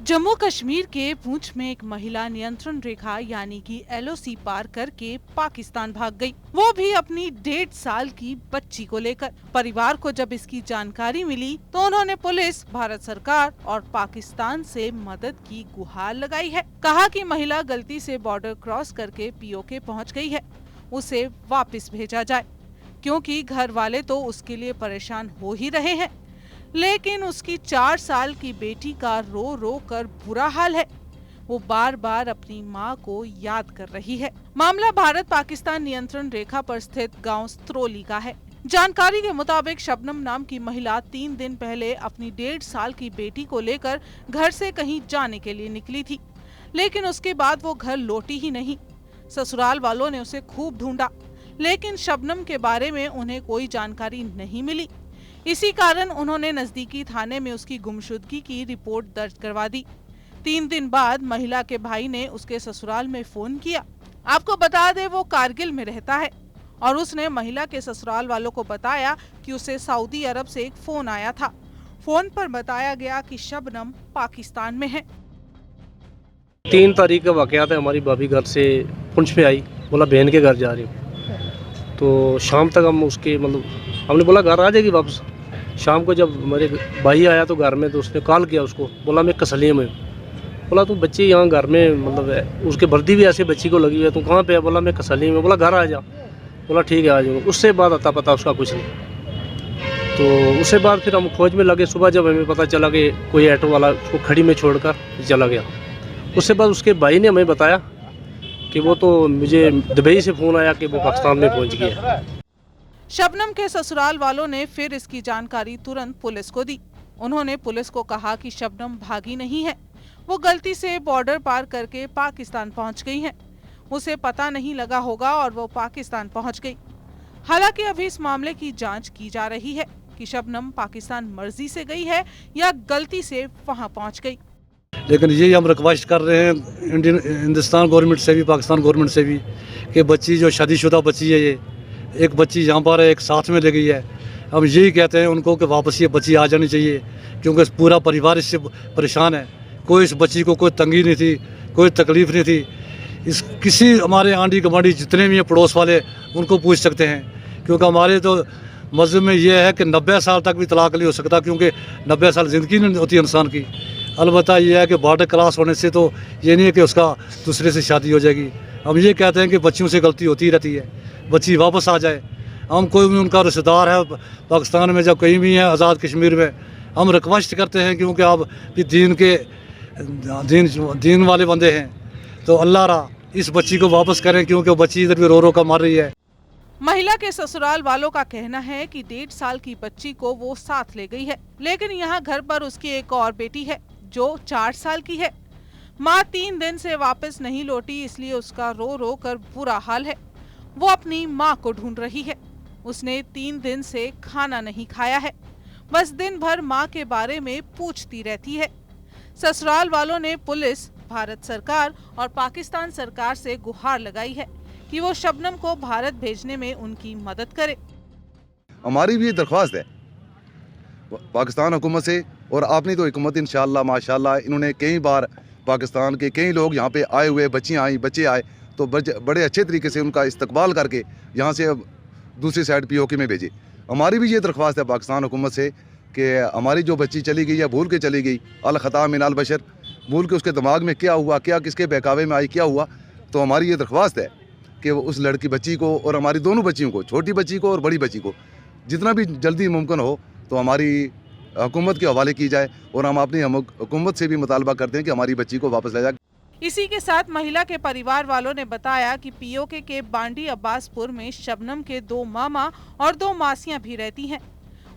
जम्मू कश्मीर के पुंछ में एक महिला नियंत्रण रेखा यानी कि एलओसी पार करके पाकिस्तान भाग गई, वो भी अपनी 1.5 साल की बच्ची को लेकर। परिवार को जब इसकी जानकारी मिली तो उन्होंने पुलिस, भारत सरकार और पाकिस्तान से मदद की गुहार लगाई है। कहा कि महिला गलती से बॉर्डर क्रॉस करके पीओके पहुंच गई है, उसे वापस भेजा जाए, क्योंकि घर वाले तो उसके लिए परेशान हो ही रहे हैं। लेकिन उसकी 4 साल की बेटी का रो रो कर बुरा हाल है। वो बार बार अपनी मां को याद कर रही है। मामला भारत पाकिस्तान नियंत्रण रेखा पर स्थित गांव स्त्रोली का है। जानकारी के मुताबिक शबनम नाम की महिला 3 दिन पहले अपनी 1.5 साल की बेटी को लेकर घर से कहीं जाने के लिए निकली थी, लेकिन उसके बाद वो घर लौटी ही नहीं। ससुराल वालों ने उसे खूब ढूंढा, लेकिन शबनम के बारे में उन्हें कोई जानकारी नहीं मिली। इसी कारण उन्होंने नजदीकी थाने में उसकी गुमशुदगी की रिपोर्ट दर्ज करवा दी। 3 दिन बाद महिला के भाई ने उसके ससुराल में फोन किया। आपको बता दें, वो कारगिल में रहता है और उसने महिला के ससुराल वालों को बताया कि उसे सऊदी अरब से एक फोन आया था। फोन पर बताया गया कि शबनम पाकिस्तान में है। 3 तारीख का वाकया था। हमारी भाभी घर से पुंछ में आई, बोला बहन के घर जा रही हूँ। तो शाम तक हम उसके हमने बोला घर आ जाएगी वापस। शाम को जब मेरे भाई आया तो घर में, तो उसने कॉल किया उसको, बोला मैं कसलिए में। बोला तू बच्ची यहाँ घर में उसके वर्दी भी ऐसे बच्ची को लगी है, तू कहाँ पे है? बोला मैं कसलिए में। बोला घर आ जा। बोला ठीक है आ जाऊँगा। उससे बाद आता पता उसका कुछ नहीं। तो उससे बाद फिर हम खोज में लगे। सुबह जब हमें पता चला कि कोई ऑटो वाला उसको खड़ी में छोड़कर चला गया, उससे बाद उसके भाई ने हमें बताया कि वो तो मुझे दुबई से फ़ोन आया कि वो पाकिस्तान में पहुँच गया। शबनम के ससुराल वालों ने फिर इसकी जानकारी तुरंत पुलिस को दी। उन्होंने पुलिस को कहा कि शबनम भागी नहीं है, वो गलती से बॉर्डर पार करके पाकिस्तान पहुंच गई है। उसे पता नहीं लगा होगा और वो पाकिस्तान पहुंच गई। हालांकि अभी इस मामले की जांच की जा रही है कि शबनम पाकिस्तान मर्जी से गई है या गलती से वहां पहुंच गई। लेकिन यही हम रिक्वेस्ट कर रहे हैं हिंदुस्तान गवर्नमेंट से भी, पाकिस्तान गवर्नमेंट से भी, कि बच्ची जो शादीशुदा बच्ची है, ये एक बच्ची यहाँ पर है, एक साथ में ले गई है। हम यही कहते हैं उनको कि वापस ये बच्ची आ जानी चाहिए, क्योंकि पूरा परिवार इससे परेशान है। कोई इस बच्ची को कोई तंगी नहीं थी, कोई तकलीफ़ नहीं थी। इस किसी हमारे आंडी गवांडी जितने भी हैं पड़ोस वाले, उनको पूछ सकते हैं, क्योंकि हमारे तो मज़हब में ये है कि 90 साल तक भी तलाक नहीं हो सकता, क्योंकि 90 साल ज़िंदगी नहीं होती इंसान की। अलबत्ता ये है कि बॉर्डर क्रॉस होने से तो ये नहीं है कि उसका दूसरे से शादी हो जाएगी। हम ये कहते हैं कि बच्चियों से गलती होती रहती है, बच्ची वापस आ जाए। हम कोई भी उनका रिश्तेदार है पाकिस्तान में, जब कहीं भी है आज़ाद कश्मीर में, हम रिक्वेस्ट करते हैं, क्योंकि आप भी दीन वाले बंदे हैं, तो अल्लाह रा इस बच्ची को वापस करें, क्योंकि बच्ची इधर भी रो रो कर मर रही है। महिला के ससुराल वालों का कहना है कि 1.5 साल की बच्ची को वो साथ ले गई है, लेकिन यहाँ घर पर उसकी एक और बेटी है जो 4 साल की है। माँ 3 दिन से वापस नहीं लौटी, इसलिए उसका रो रो कर बुरा हाल है। वो अपनी माँ को ढूंढ रही है। उसने 3 दिन से खाना नहीं खाया है, बस दिन भर माँ के बारे में पूछती रहती है। ससुराल वालों ने पुलिस, भारत सरकार और पाकिस्तान सरकार से गुहार लगाई है कि वो शबनम को भारत भेजने में उनकी मदद करे। हमारी भी दरख्वास्त है पाकिस्तान हुकूमत से, और आपने तो हुकूमत इंशाअल्लाह माशाअल्लाह, इन्होंने कई बार पाकिस्तान के कई लोग यहाँ पे आए हुए, बच्चियाँ आई, बच्चे आए, तो बड़े अच्छे तरीके से उनका इस्तकबाल करके यहाँ से दूसरी साइड पीओके में भेजे। हमारी भी ये दरख्वास्त है पाकिस्तान हुकूमत से कि हमारी जो बच्ची चली गई है, भूल के चली गई, अल ख़ता मिन अल बशर, भूल के उसके दिमाग में क्या हुआ, क्या किसके बहकावे में आई, क्या हुआ, तो हमारी ये दरख्वास्त है कि उस लड़की बच्ची को और हमारी दोनों बच्चियों को, छोटी बच्ची को और बड़ी बच्ची को, जितना भी जल्दी मुमकिन हो तो हमारी हुकूमत के हवाले की जाए, और हम अपनी हुकूमत से भी मुतालबा करते हैं कि हमारी बच्ची को वापस ले जाए। इसी के साथ महिला के परिवार वालों ने बताया कि पीओके के बांडी अब्बासपुर में शबनम के 2 मामा और 2 मासियां भी रहती हैं।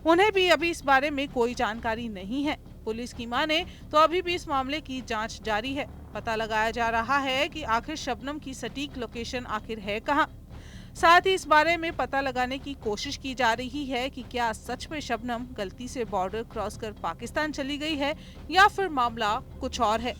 उन्हें भी अभी इस बारे में कोई जानकारी नहीं है। पुलिस की माने तो अभी भी इस मामले की जांच जारी है। पता लगाया जा रहा है कि आखिर शबनम की सटीक लोकेशन आखिर है कहां। साथ ही इस बारे में पता लगाने की कोशिश की जा रही है कि क्या सच में शबनम गलती से बॉर्डर क्रॉस कर पाकिस्तान चली गई है या फिर मामला कुछ और है।